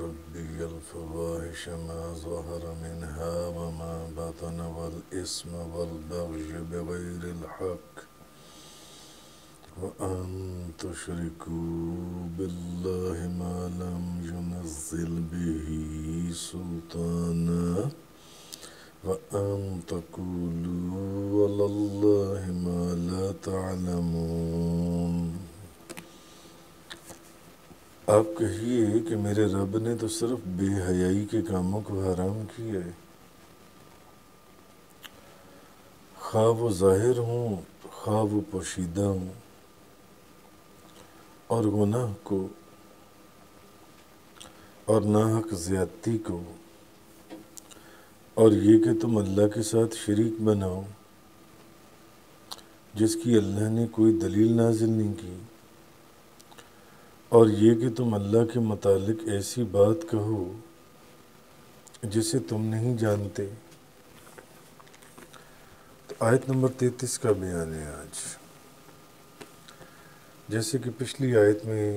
ربي الفواحش ما ظهر منها وما بطن والإثم والبغي بغير الحق وأن تشركوا بالله ما لم ينزل به سلطانا وأن تقولوا على الله ما لا تعلمون۔ آپ کہیے کہ میرے رب نے تو صرف بے حیائی کے کاموں کو حرام کیا ہے، خواہ وہ ظاہر ہوں خواہ وہ پوشیدہ ہوں، اور گناہ کو اور ناحق زیادتی کو، اور یہ کہ تم اللہ کے ساتھ شریک بناؤ جس کی اللہ نے کوئی دلیل نازل نہیں کی، اور یہ کہ تم اللہ کے متعلق ایسی بات کہو جسے تم نہیں جانتے۔ تو آیت نمبر 33 کا بیان ہے آج۔ جیسے کہ پچھلی آیت میں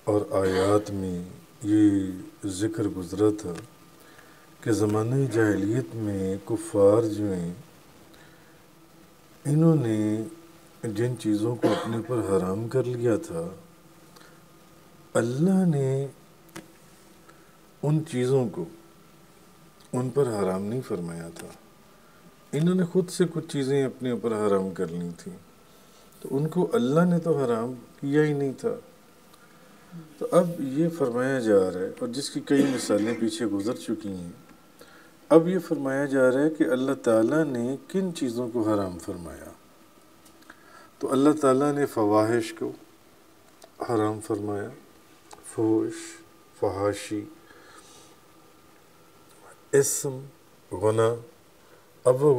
اور آیات میں یہ ذکر گزرا تھا کہ زمانہ جاہلیت میں کفار جو ہیں انہوں نے جن چیزوں کو اپنے پر حرام کر لیا تھا، اللہ نے ان چیزوں کو ان پر حرام نہیں فرمایا تھا، انہوں نے خود سے کچھ چیزیں اپنے اوپر حرام کر لی تھیں، تو ان کو اللہ نے تو حرام کیا ہی نہیں تھا۔ تو اب یہ فرمایا جا رہا ہے، اور جس کی کئی مثالیں پیچھے گزر چکی ہیں، اب یہ فرمایا جا رہا ہے کہ اللہ تعالیٰ نے کن چیزوں کو حرام فرمایا۔ تو اللہ تعالیٰ نے فواحش کو حرام فرمایا، فحش، فحاشی، اسم، گناہ۔ اب وہ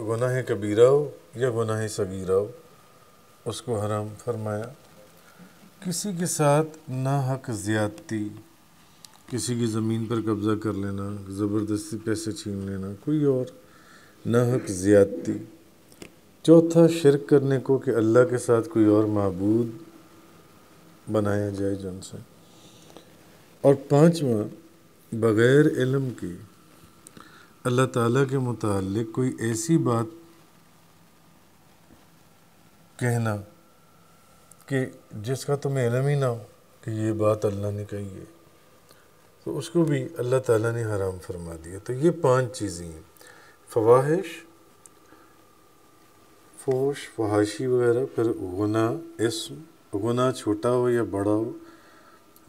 گناہ کبیرہ ہو یا گناہ صغیرہ ہو، اس کو حرام فرمایا۔ کسی کے ساتھ ناحق زیادتی، کسی کی زمین پر قبضہ کر لینا، زبردستی پیسے چھین لینا، کوئی اور ناحق زیادتی۔ چوتھا شرک کرنے کو کہ اللہ کے ساتھ کوئی اور معبود بنایا جائے جن سے۔ اور پانچواں بغیر علم کے اللہ تعالیٰ کے متعلق کوئی ایسی بات کہنا کہ جس کا تمہیں علم ہی نہ ہو کہ یہ بات اللہ نے کہی ہے، تو اس کو بھی اللہ تعالیٰ نے حرام فرما دیا۔ تو یہ 5 چیزیں ہیں، فواحش، فحش، فحاشی وغیرہ، پھر گناہ، اسم، گناہ چھوٹا ہو یا بڑا ہو،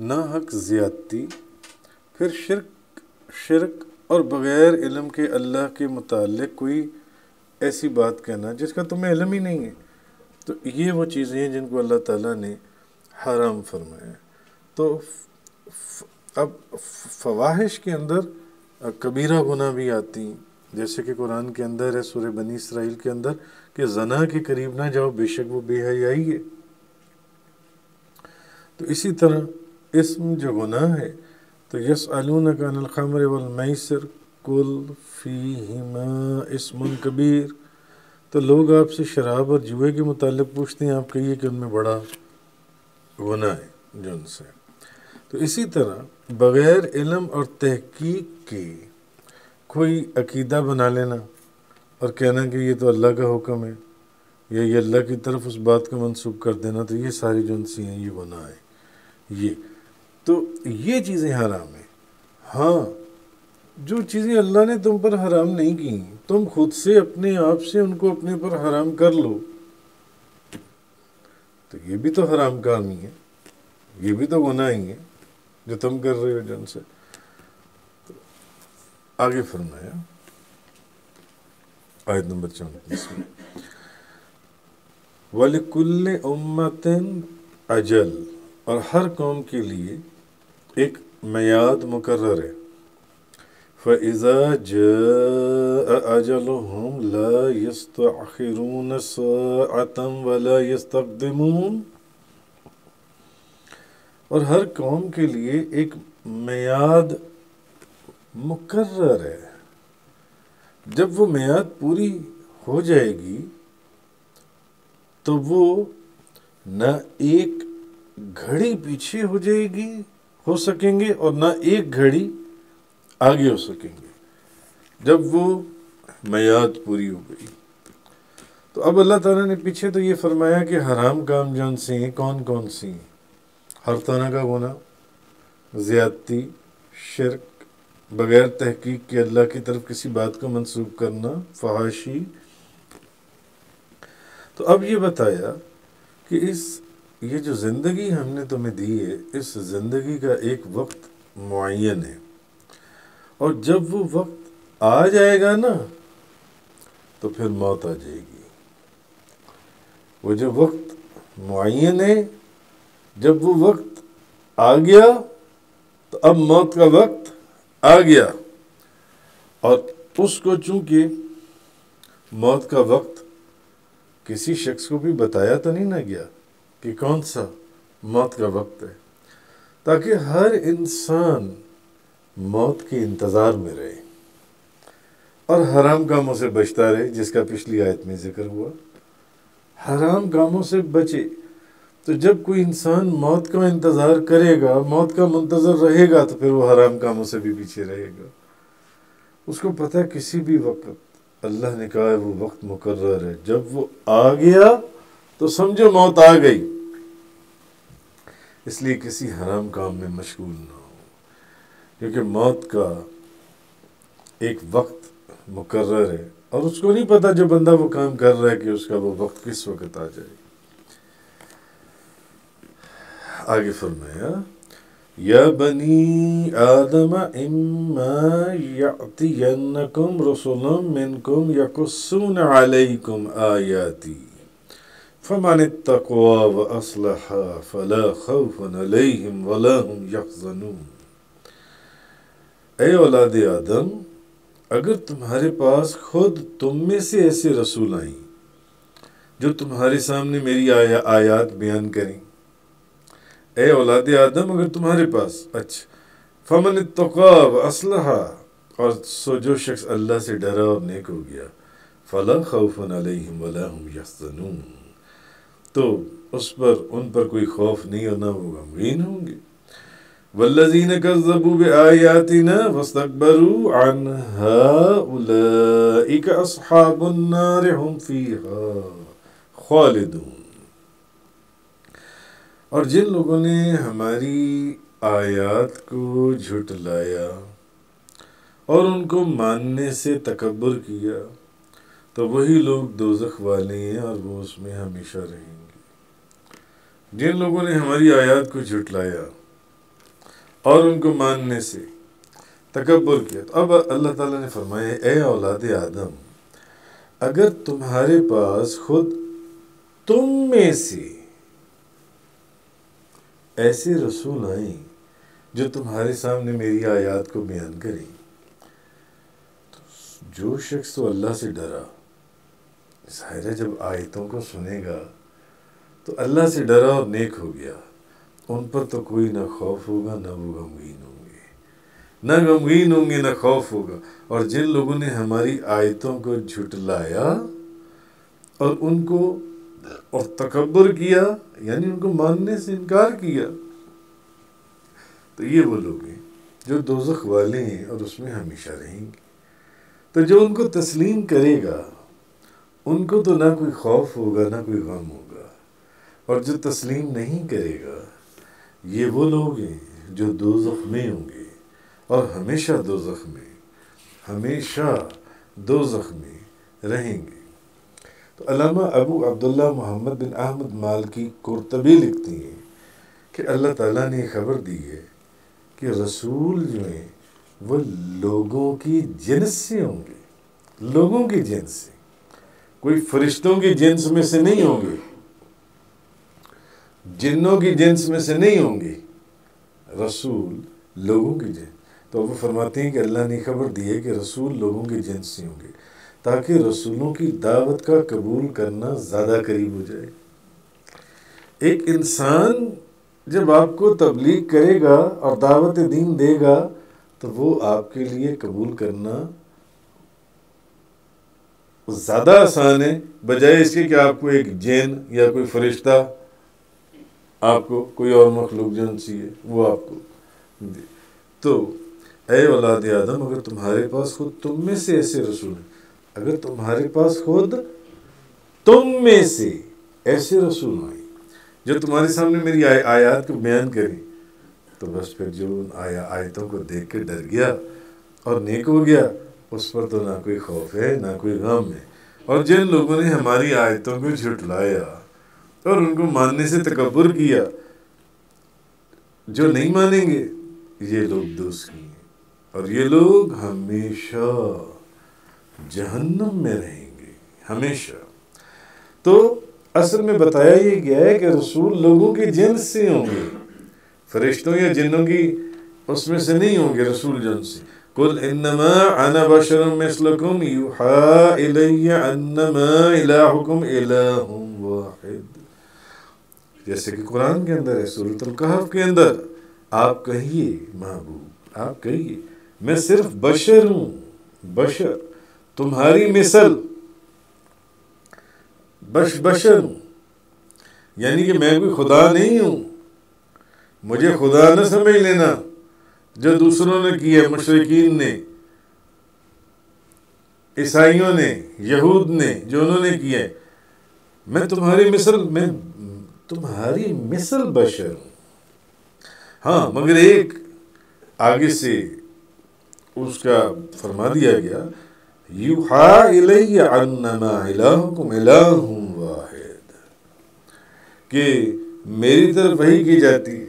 ناحق زیادتی، پھر شرک اور بغیر علم کے اللہ کے متعلق کوئی ایسی بات کہنا جس کا تمہیں علم ہی نہیں ہے۔ تو یہ وہ چیزیں ہیں جن کو اللہ تعالیٰ نے حرام فرمایا۔ تو اب فواحش کے اندر کبیرہ گناہ بھی آتی ہیں، جیسے کہ قرآن کے اندر ہے سورہ بنی اسرائیل کے اندر کہ زنا کے قریب نہ جاؤ بے شک وہ بے حیائی ہے۔ تو اسی طرح اسم جو گناہ ہے، تو یسألونک عن الخمر والمیسر قل فیہما اسم کبیر، تو لوگ آپ سے شراب اور جوئے کے متعلق پوچھتے ہیں، آپ کہیے کہ ان میں بڑا گناہ ہے جن سے۔ تو اسی طرح بغیر علم اور تحقیق کے کوئی عقیدہ بنا لینا اور کہنا کہ یہ تو اللہ کا حکم ہے، یا یہ اللہ کی طرف اس بات کو منسوب کر دینا، تو یہ ساری جن سی ہیں یہ گناہ ہے۔ تو یہ چیزیں حرام ہیں۔ ہاں، جو چیزیں اللہ نے تم پر حرام نہیں کی، تم خود سے اپنے آپ سے ان کو اپنے پر حرام کر لو، تو یہ بھی تو حرام کام ہی ہے، یہ بھی تو گناہ ہی ہے جو تم کر رہے ہو جن سے۔ تو آگے فرمایا آیت نمبر 34 میں وَلِكُلِّ أُمَّةٍ أَجَلٌ، اور ہر قوم کے لیے ایک میعاد مقرر ہے۔ فَإِذَا جَاءَ أَجَلُهُمْ لَا يَسْتَأْخِرُونَ سَاعَةً وَلَا يَسْتَقْدِمُونَ، اور ہر قوم کے لیے ایک میعاد مقرر ہے، جب وہ میعاد پوری ہو جائے گی تو وہ نہ ایک گھڑی پیچھے ہو جائے گی ہو سکیں گے اور نہ ایک گھڑی آگے ہو سکیں گے جب وہ میعاد پوری ہو گئی۔ تو اب اللہ تعالیٰ نے پیچھے تو یہ فرمایا کہ حرام کام جون سے ہیں، کون کون سی ہیں؟ ہر طرح کا گناہ، زیادتی، شرک، بغیر تحقیق کے اللہ کی طرف کسی بات کو منسوب کرنا، فحاشی۔ تو اب یہ بتایا کہ یہ جو زندگی ہم نے تمہیں دی ہے، اس زندگی کا ایک وقت معین ہے، اور جب وہ وقت آ جائے گا نا تو پھر موت آ جائے گی۔ وہ جو وقت معین ہے، جب وہ وقت آ گیا تو اب موت کا وقت آ گیا، اور اس کو چونکہ موت کا وقت کسی شخص کو بھی بتایا تو نہیں نہ گیا کہ کون سا موت کا وقت ہے، تاکہ ہر انسان موت کے انتظار میں رہے اور حرام کاموں سے بچتا رہے، جس کا پچھلی آیت میں ذکر ہوا۔ حرام کاموں سے بچے، تو جب کوئی انسان موت کا انتظار کرے گا، موت کا منتظر رہے گا، تو پھر وہ حرام کاموں سے بھی پیچھے رہے گا۔ اس کو پتہ ہے کسی بھی وقت اللہ نے کہا ہے وہ وقت مقرر ہے، جب وہ آ گیا تو سمجھو موت آ گئی۔ اس لیے کسی حرام کام میں مشغول نہ ہو، کیونکہ موت کا ایک وقت مقرر ہے، اور اس کو نہیں پتا جو بندہ وہ کام کر رہا ہے کہ اس کا وہ وقت کس وقت آ جائے۔ آگے فرمایا یا بنی آدم اما یأتینکم رسل منکم یقصون علیکم آیاتی فمن اتقوا واصلح فلا خوف علیہم ولا هم یحزنون۔ اے اولاد آدم، اگر تمہارے پاس خود تم میں سے ایسے رسول آئیں جو تمہارے سامنے میری آیات بیان کریں، اے اولاد آدم اگر تمہارے پاس، اچھا، فمن اتقا واصلح، اور سو جو شخص اللہ سے ڈرا اور نیک ہو گیا، فلا خوف علیہم ولا هم یحزنون، تو ان پر کوئی خوف نہیں اور نہ وہ غمگین ہوں گے۔ والذین کذبوا بآیاتنا واستکبروا عنہا اولئک اصحاب النار هم فیہا خالدون۔ اور جن لوگوں نے ہماری آیات کو جھٹلایا اور ان کو ماننے سے تکبر کیا، تو وہی لوگ دوزخ والے ہیں اور وہ اس میں ہمیشہ رہیں گے۔ جن لوگوں نے ہماری آیات کو جھٹلایا اور ان کو ماننے سے تکبر کیا، تو اب اللہ تعالیٰ نے فرمایا اے اولاد آدم، اگر تمہارے پاس خود تم میں سے ایسے رسول آئیں جو تمہارے سامنے میری آیات کو بیان کریں، تو جو شخص تو اللہ سے ڈرا، ظاہر ہے جب آیتوں کو سنے گا تو اللہ سے ڈرا اور نیک ہو گیا، ان پر تو کوئی نہ خوف ہوگا نہ وہ غمگین ہوں گے، نہ خوف ہوگا۔ اور جن لوگوں نے ہماری آیتوں کو جھٹلایا اور ان کو اور تکبر کیا، یعنی ان کو ماننے سے انکار کیا، تو یہ وہ لوگ ہیں جو دوزخ والے ہیں اور اس میں ہمیشہ رہیں گے۔ تو جو ان کو تسلیم کرے گا ان کو تو نہ کوئی خوف ہوگا نہ کوئی غم ہوگا، اور جو تسلیم نہیں کرے گا یہ وہ لوگ ہیں جو دوزخ میں ہوں گے اور ہمیشہ دوزخ میں رہیں گے۔ تو علامہ ابو عبداللہ محمد بن احمد مالکی قرطبی لکھتی ہیں کہ اللہ تعالیٰ نے خبر دی ہے کہ رسول جو ہیں وہ لوگوں کی جنس سے ہوں گے، لوگوں کی جنس سے، کوئی فرشتوں کی جنس میں سے نہیں ہوں گے، جنوں کی جنس میں سے نہیں ہوں گے، رسول لوگوں کی جنس۔ تو وہ فرماتے ہیں کہ اللہ نے خبر دی ہے کہ رسول لوگوں کی جنس سے ہوں گے، تاکہ رسولوں کی دعوت کا قبول کرنا زیادہ قریب ہو جائے۔ ایک انسان جب آپ کو تبلیغ کرے گا اور دعوت دین دے گا تو وہ آپ کے لیے قبول کرنا زیادہ آسان ہے، بجائے اس کے کہ آپ کو ایک جین یا کوئی فرشتہ، آپ کو کوئی اور مخلوق جنسی ہے وہ آپ کو تو اے اولاد آدم، اگر تمہارے پاس خود تم میں سے ایسے رسول ہیں، اگر تمہارے پاس خود تم میں سے ایسے رسول ہیں جو تمہارے سامنے میری آیات کو بیان کریں، تو بس پھر جو ان آیتوں کو دیکھ کے ڈر گیا اور نیک ہو گیا، اس پر تو نہ کوئی خوف ہے نہ کوئی غم ہے۔ اور جن لوگوں نے ہماری آیتوں کو جھٹلایا اور ان کو ماننے سے تکبر کیا، جو نہیں مانیں گے یہ لوگ دوزخی ہیں، اور یہ لوگ ہمیشہ جہنم میں رہیں گے، ہمیشہ۔ تو اصل میں بتایا یہ گیا ہے کہ رسول لوگوں کے جنس سے ہوں گے، فرشتوں یا جنوں کی اس میں سے نہیں ہوں گے رسول جن سے۔ قُلْ إِنَّمَا أَنَا بَشَرٌ مِثْلُكُمْ يُوحَىٰ إِلَيَّ أَنَّمَا إِلَٰهُكُمْ إِلَٰهٌ وَاحِدٌ، جیسے کہ قرآن کے اندر ہے، سورۃ الکہف کے اندر، آپ کہیے محبوب، آپ کہیے میں صرف بشر ہوں، بشر تمہاری مثل، بشر ہوں، یعنی کہ میں کوئی خدا نہیں ہوں، مجھے خدا نہ سمجھ لینا جو دوسروں نے کیا، مشرکین نے، عیسائیوں نے، یہود نے، جو انہوں نے کیا ہے۔ میں تمہاری مثل بشر ہوں، ہاں، مگر ایک آگے سے اس کا فرما دیا گیا، یوحیٰ الی انما الہکم الہ واحد، کہ میری طرف وحی کی جاتی ہے۔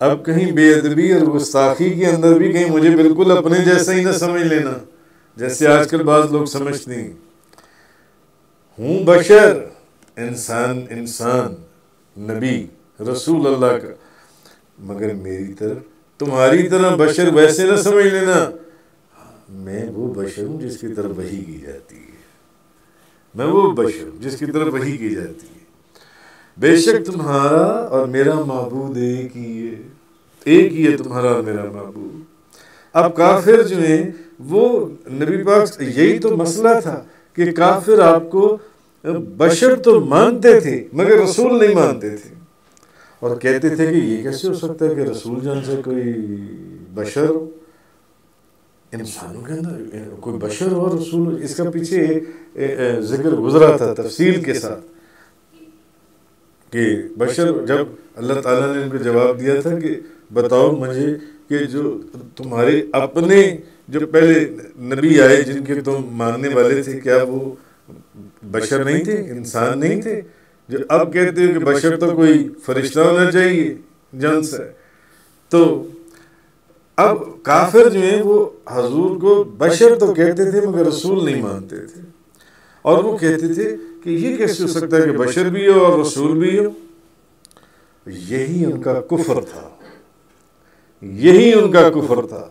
اب کہیں بے ادبی اور گستاخی کے اندر بھی کہیں مجھے بالکل اپنے جیسا ہی نہ سمجھ لینا، جیسے آج کل بعض لوگ سمجھتے ہیں، ہوں بشر، انسان، نبی، رسول اللہ کا، مگر میری طرف تمہاری طرح بشر ویسے نہ سمجھ لینا، میں وہ بشر ہوں جس کی طرف وحی کی جاتی ہے، میں وہ بشر ہوں جس کی طرف وحی کی جاتی ہے۔ بے شک تمہارا اور میرا معبود ایک ہی ہے تمہارا اور میرا معبود۔ اب کافر جو ہیں وہ نبی پاک، یہی تو مسئلہ تھا کہ کافر آپ کو بشر تو مانتے تھے مگر رسول نہیں مانتے تھے، اور کہتے تھے کہ یہ کیسے ہو سکتا ہے کہ رسول جان سے کوئی بشر ہو، انسانوں کے اندر کوئی بشر ہو رسول۔ اس کا پیچھے ذکر گزرا تھا تفصیل کے ساتھ کہ بشر، جب اللہ تعالیٰ نے ان کو جواب دیا تھا کہ بتاؤ مجھے کہ جو تمہارے اپنے جو پہلے نبی آئے جن کے تم ماننے والے تھے، کیا وہ بشر نہیں تھے، انسان نہیں تھے؟ جو اب کہتے ہو کہ بشر تو کوئی فرشتہ ہونا چاہیے، جنس ہے۔ تو اب کافر جو ہیں وہ حضور کو بشر تو کہتے تھے مگر رسول نہیں مانتے تھے، اور وہ کہتے تھے کہ یہ کیسے ہو سکتا ہے کہ بشر بھی ہو اور رسول بھی ہو۔ یہی ان کا کفر تھا، یہی ان کا کفر تھا۔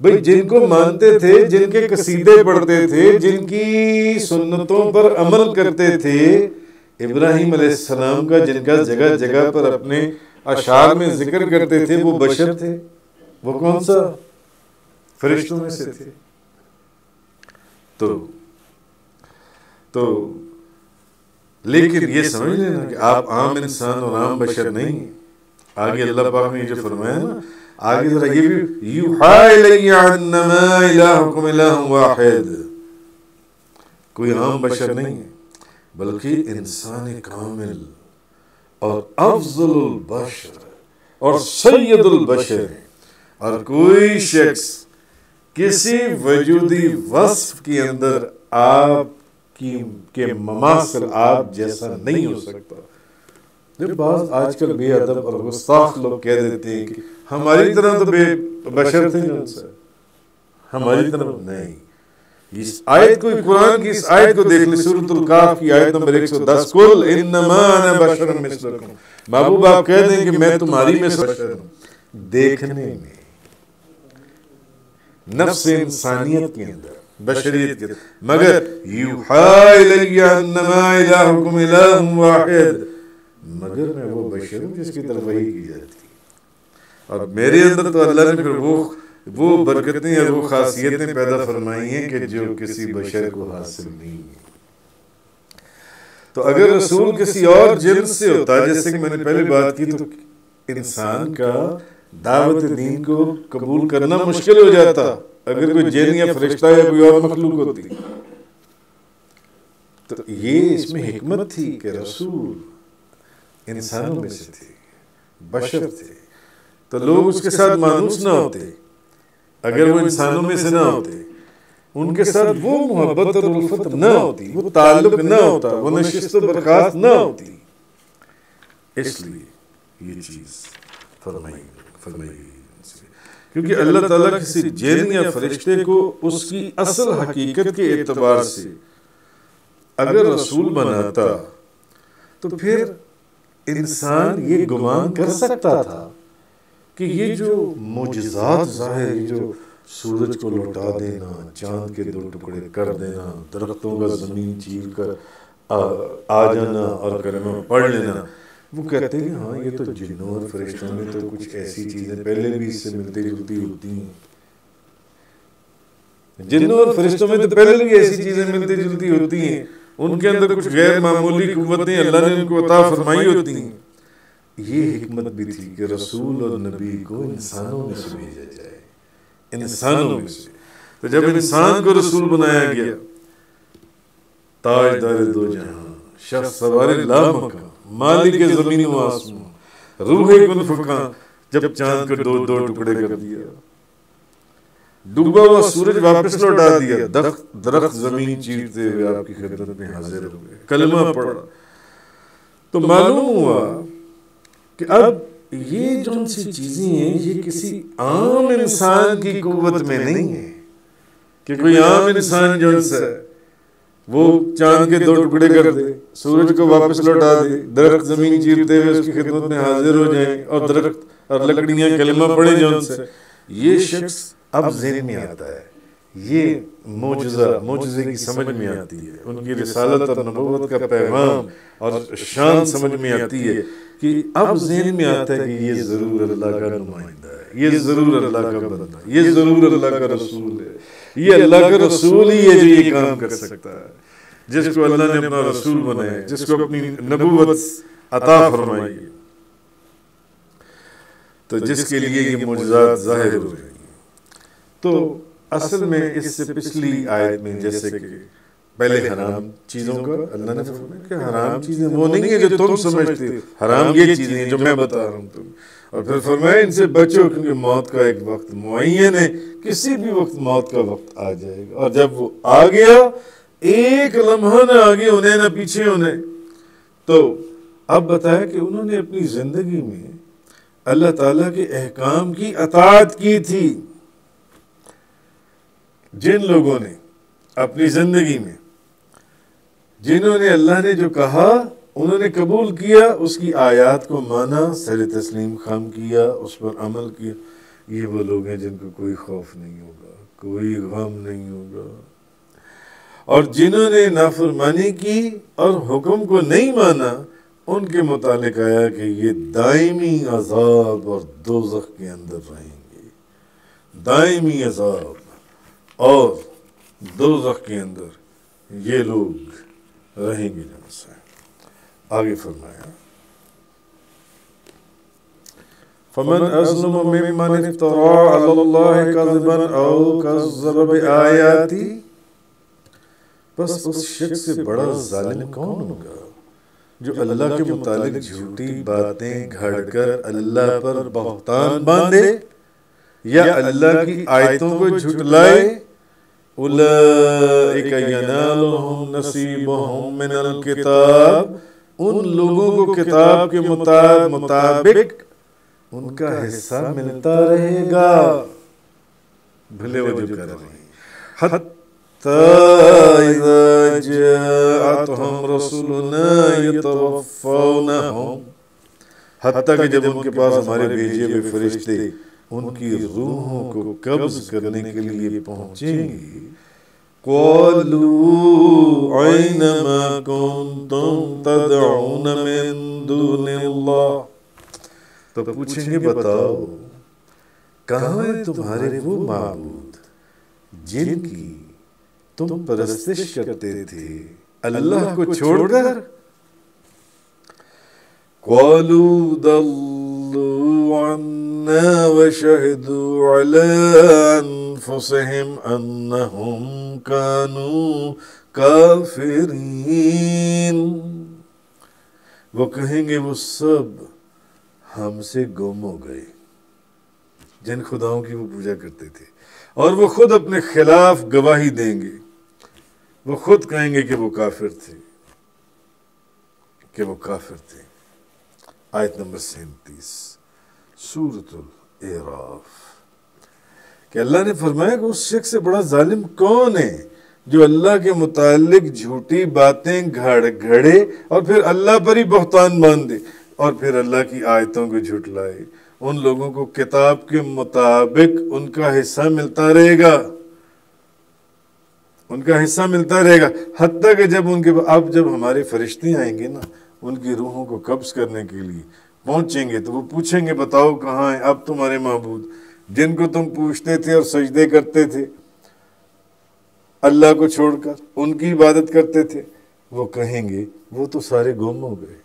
بھئی جن کو مانتے تھے، جن کے قصیدے پڑھتے تھے، جن کی سنتوں پر عمل کرتے تھے، ابراہیم علیہ السلام کا جن کا جگہ جگہ پر اپنے اشعار میں ذکر کرتے تھے، وہ بشر تھے۔ وہ کون سا؟ فرشتوں میں سے تھے۔ تو لیکن یہ سمجھ لینا کہ آپ عام انسان اور عام بشر نہیں ہیں۔ آگے اللہ پاک نے جو فرمایا نا، آگے ذرا یہ بھی، یوحیٰ الی انما الہکم الہ واحد، کوئی عام بشر نہیں ہے بلکہ انسان کامل اور افضل البشر اور سید البشر ہے، اور کوئی شخص کسی وجودی وصف کے اندر آپ کے مماثل آپ جیسا نہیں ہو سکتا۔ جب بعض آج کل بے ادب اور گستاخ لوگ کہہ دیتے ہیں کہ ہماری طرح تو بے بشر تھے، ہماری طرح نہیں۔ اس آیت کو، قرآن کی اس آیت کو دیکھ لیں، سورۃ الکہف کی آیت نمبر 110، قل انما انا بشر مثلکم، محبوب آپ کہہ دیں کہ میں تمہاری میں سے بشر ہوں، دیکھنے میں، نفس انسانیت کے اندر، بشریت کے اندر، مگر یوحیٰ الی انما الہکم الہ واحد، مگر میں وہ بشر ہوں جس کی طرف وحی کی جاتی ہے، اور میرے اندر تو اللہ نے پھر وہ برکتیں اور وہ خاصیتیں پیدا فرمائی ہیں کہ جو کسی بشر کو حاصل نہیں ہیں۔ تو اگر رسول کسی اور جنس سے ہوتا، جیسے کہ میں نے پہلے بات کی، تو انسان کا دعوت دین کو قبول کرنا مشکل ہو جاتا اگر کوئی جن یا فرشتہ یا کوئی اور مخلوق ہوتی. تو یہ اس میں حکمت تھی کہ رسول انسانوں میں سے تھے، بشر تھے، تو لوگ اس کے ساتھ مانوس نہ ہوتے اگر وہ انسانوں میں سے نہ ہوتے، ان کے ساتھ وہ محبت اور الفت نہ ہوتی، وہ تعلق نہ ہوتا، وہ نشست و برخاست نہ ہوتی. اس لیے یہ چیز فرمائی کیونکہ اللہ تعالیٰ کسی جن یا فرشتے کو اس کی اصل حقیقت کے اعتبار سے اگر رسول بناتا تو پھر انسان یہ گمان کر سکتا تھا کہ یہ جو معجزات ظاہر، یہ جو سورج کو لوٹا دینا، چاند کے 2 ٹکڑے کر دینا، درختوں کا زمین چیر کر آ جانا اور کلمہ پڑھ لینا، وہ کہتے ہیں ہاں یہ تو جنوں اور فرشتوں میں تو کچھ ایسی چیزیں پہلے بھی اس سے ملتی جلتی ہوتی ہیں. جنوں اور فرشتوں میں تو پہلے بھی ایسی چیزیں ملتی جلتی ہوتی ہیں، ان کے اندر کچھ غیر معمولی قوتیں اللہ نے ان کو عطا فرمائی ہوتی ہیں. یہ حکمت بھی تھی کہ رسول اور نبی کو انسانوں میں سے بھیجا جائے، انسانوں میں سے. تو جب انسان کو رسول بنایا گیا، تاجدار 2 جہاں، شخص سوار لامکان، مالک زمین و آسمان، روح کن فکاں، جب چاند کو 2 ٹکڑے کر دیا، ڈوبا ہوا سورج واپس لوٹا دیا، درخت زمین چیرتے ہوئے آپ کی خدمت میں حاضر ہوئے، کلمہ پڑھا، تو معلوم ہوا کہ اب یہ جو ان سی چیزیں ہیں یہ کسی عام انسان کی قوت میں نہیں ہے کہ کوئی عام انسان جو ہے وہ چاند کے 2 ٹکڑے کر دے، سورج کو واپس لوٹا دے، درخت زمین چیرتے ہوئے اس کی خدمت میں حاضر ہو جائیں اور درخت اور لکڑیاں کلمہ پڑھیں جو ان سے. یہ شخص اب ذہن میں آتا ہے، یہ معجزے کی سمجھ میں آتی ہے، ان کی رسالت اور نبوت کا پیغام اور شان سمجھ میں آتی ہے کہ اب ذہن میں آتا ہے کہ یہ ضرور اللہ کا نمائندہ ہے، یہ ضرور اللہ کا بندہ، یہ ضرور اللہ کا رسول ہے، یہ اللہ کا رسول ہی ہے جو یہ کام کر سکتا ہے، جس کو اللہ نے اپنا رسول بنایا، جس کو اپنی نبوت عطا فرمائی، تو جس کے لیے یہ معجزات ظاہر ہو رہی ہیں. تو اصل میں اس سے پچھلی آیت میں جیسے کہ پہلے حرام چیزوں کا اللہ نے فرمایا کہ حرام چیزیں وہ نہیں ہیں جو تم سمجھتے ہو، حرام یہ چیزیں ہیں جو میں بتا رہا ہوں تم. اور پھر فرمایا ان سے بچو کیونکہ موت کا ایک وقت معین ہے، کسی بھی وقت موت کا وقت آ جائے گا، اور جب وہ آ گیا ایک لمحہ نہ آگے ہونے نہ پیچھے ہونے. تو اب بتایا کہ انہوں نے اپنی زندگی میں اللہ تعالیٰ کے احکام کی اطاعت کی تھی. جن لوگوں نے اپنی زندگی میں جنہوں نے اللہ نے جو کہا انہوں نے قبول کیا، اس کی آیات کو مانا، سر تسلیم خم کیا، اس پر عمل کیا، یہ وہ لوگ ہیں جن کو کوئی خوف نہیں ہوگا، کوئی غم نہیں ہوگا. اور جنہوں نے نافرمانی کی اور حکم کو نہیں مانا، ان کے متعلق آیا کہ یہ دائمی عذاب اور دوزخ کے اندر رہیں گے، دائمی عذاب اور دوزخ کے اندر یہ لوگ رہیں گے. جن سے آگے فرمایا فَمَنْ أَظْلَمُ مِمَّنِ افْتَرَىٰ عَلَى اللَّهِ كَذِبًا أَوْ كَذَّبَ بِآيَاتِهِ. بس اس شخص سے بڑا ظالم کون ہوگا جو اللہ کے متعلق جھوٹی باتیں گھڑ کر اللہ پر بہتان باندھے یا اللہ کی آیتوں کو جھٹلائے. اولئک ینالہم نصیبہم من الکتاب، ان لوگوں کو کتاب کے مطابق ان کا حصہ ملتا رہے گا، بھلے وہ جو کر رہے ہیں. حتی اذا جاءتہم رسولنا یتوفونہم، حتیٰ کہ جب ان کے پاس ہمارے بھیجے ہوئے فرشتے ان کی روحوں کو قبض کرنے کے لیے پہنچیں گے. قالوا أين ما كنتم تدعون من دون اللہ، تو پوچھیں گے بتاؤ کہاں ہیں تمہارے وہ معبود جن کی تم پرستش کرتے تھے اللہ کو چھوڑ کر. قالوا ضلوا عنا وشهدوا على أنفسهم أنهم كانوا كافرين. وہ کہیں گے وہ سب ہم سے گم ہو گئے جن خداؤں کی وہ پوجا کرتے تھے، اور وہ خود اپنے خلاف گواہی دیں گے. وہ خود کہیں گے کہ وہ کافر تھے، کہ وہ کافر تھے. آیت نمبر 37 سورۃ الاعراف، کہ اللہ نے فرمایا کہ اس شخص سے بڑا ظالم کون ہے جو اللہ کے متعلق جھوٹی باتیں گھڑے اور پھر اللہ پر ہی بہتان باندھے اور پھر اللہ کی آیتوں کو جھٹلائے. ان لوگوں کو کتاب کے مطابق ان کا حصہ ملتا رہے گا، ان کا حصہ ملتا رہے گا، حتیٰ کہ جب اب جب ہمارے فرشتے آئیں گے نا ان کی روحوں کو قبض کرنے کے لیے پہنچیں گے تو وہ پوچھیں گے بتاؤ کہاں ہیں اب تمہارے معبود جن کو تم پوچھتے تھے اور سجدے کرتے تھے اللہ کو چھوڑ کر، ان کی عبادت کرتے تھے. وہ کہیں گے وہ تو سارے گم ہو گئے،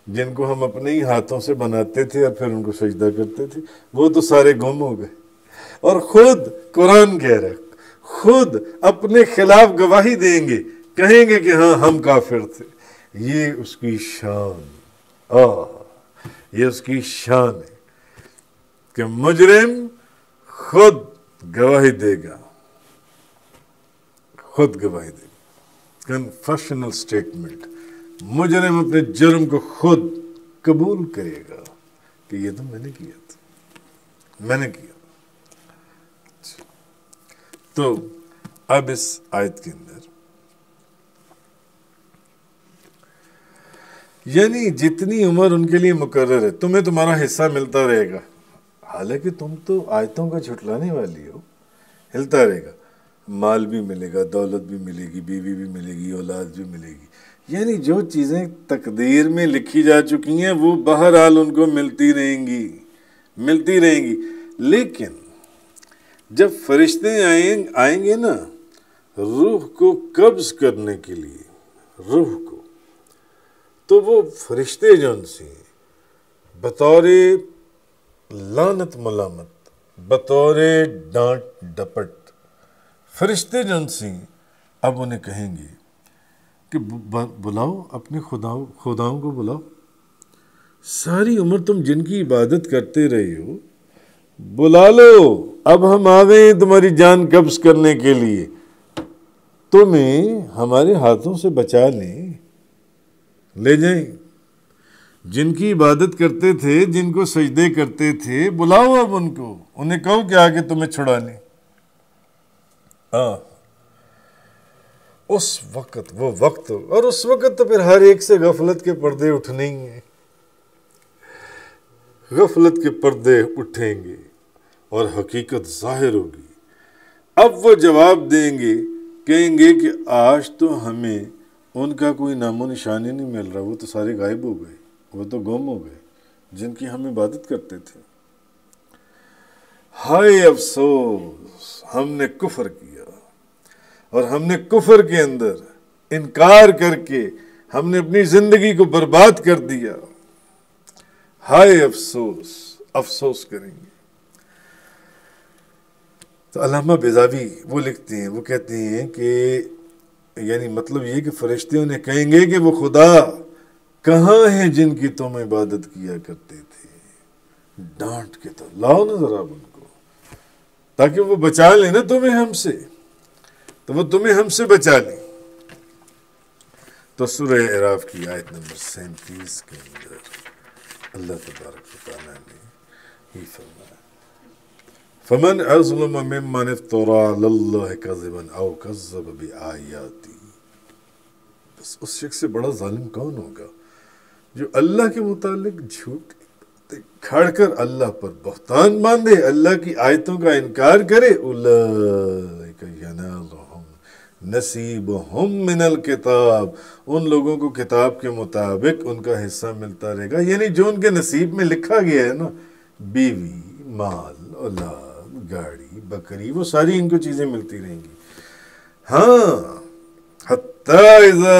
جن کو ہم اپنے ہی ہاتھوں سے بناتے تھے اور پھر ان کو سجدہ کرتے تھے وہ تو سارے گم ہو گئے. اور خود قرآن کہہ رہا ہے خود اپنے خلاف گواہی دیں گے، کہیں گے کہ ہاں ہم کافر تھے. یہ اس کی شان، یہ اس کی شان ہے کہ مجرم خود گواہی دے گا، خود گواہی دے گا. کنفیشنل سٹیٹمنٹ، مجرم اپنے جرم کو خود قبول کرے گا کہ یہ تو میں نے کیا تھا، میں نے کیا. تو اب اس آیت کے اندر یعنی جتنی عمر ان کے لیے مقرر ہے تمہیں تمہارا حصہ ملتا رہے گا، حالانکہ تم تو آیتوں کا جھٹلانے والی ہو. ہلتا رہے گا، مال بھی ملے گا، دولت بھی ملے گی، بیوی بھی ملے گی، اولاد بھی ملے گی. یعنی جو چیزیں تقدیر میں لکھی جا چکی ہیں وہ بہرحال ان کو ملتی رہیں گی. لیکن جب فرشتے آئیں گے نا روح کو قبض کرنے کے لیے، روح کو، تو وہ فرشتے جو ان سے بطور لعنت ملامت، بطور ڈانٹ ڈپٹ، فرشتے جو ان سے اب انہیں کہیں گے کہ بلاؤ اپنے خداؤں کو بلاؤ. ساری عمر تم جن کی عبادت کرتے رہے ہو بلا لو، اب ہم آ گئے ہیں تمہاری جان قبض کرنے کے لیے، تمہیں ہمارے ہاتھوں سے بچا لے جائیں. جن کی عبادت کرتے تھے، جن کو سجدے کرتے تھے، بلاؤ اب ان کو، انہیں کہو کہ آگے تمہیں چھڑا لیں. اس وقت وہ وقت، اور اس وقت تو پھر ہر ایک سے غفلت کے پردے اٹھنے ہی ہیں، غفلت کے پردے اٹھیں گے اور حقیقت ظاہر ہوگی. اب وہ جواب دیں گے، کہیں گے کہ آج تو ہمیں ان کا کوئی نام و نشانی نہیں مل رہا، وہ تو سارے غائب ہو گئے، وہ تو گم ہو گئے جن کی ہم عبادت کرتے تھے. ہائے افسوس، ہم نے کفر کیا اور ہم نے کفر کے اندر انکار کر کے ہم نے اپنی زندگی کو برباد کر دیا. ہائے افسوس، افسوس کریں گے. تو علامہ بیضاوی وہ لکھتے ہیں، وہ کہتے ہیں کہ یعنی مطلب یہ کہ فرشتے انہیں کہیں گے کہ وہ خدا کہاں ہیں جن کی تم عبادت کیا کرتے تھے. ڈانٹ کے تو لاؤ نا ذرا ان کو، تاکہ وہ بچا لیں نا تمہیں ہم سے، تو وہ تمہیں ہم سے بچا لیں. تو سورہ اعراف کی آیت نمبر 37 کے اندر اللہ تبارک و تعالیٰ نے یہ فرمایا، فمن اظلم ممن افترى على الله كذبا او كذب بآياته. بس اس شخص سے بڑا ظالم کون ہوگا جو اللہ کے متعلق جھوٹ کھڑ کر اللہ پر بہتان باندھے، اللہ کی آیتوں کا انکار کرے. اولئک ینالهم نصیبهم من الکتاب، ان لوگوں کو کتاب کے مطابق ان کا حصہ ملتا رہے گا. یعنی جو ان کے نصیب میں لکھا گیا ہے نا، بیوی، مال، اولاد، گاڑی، بکری، وہ ساری ان کو چیزیں ملتی رہیں گی. ہاں، حتی اذا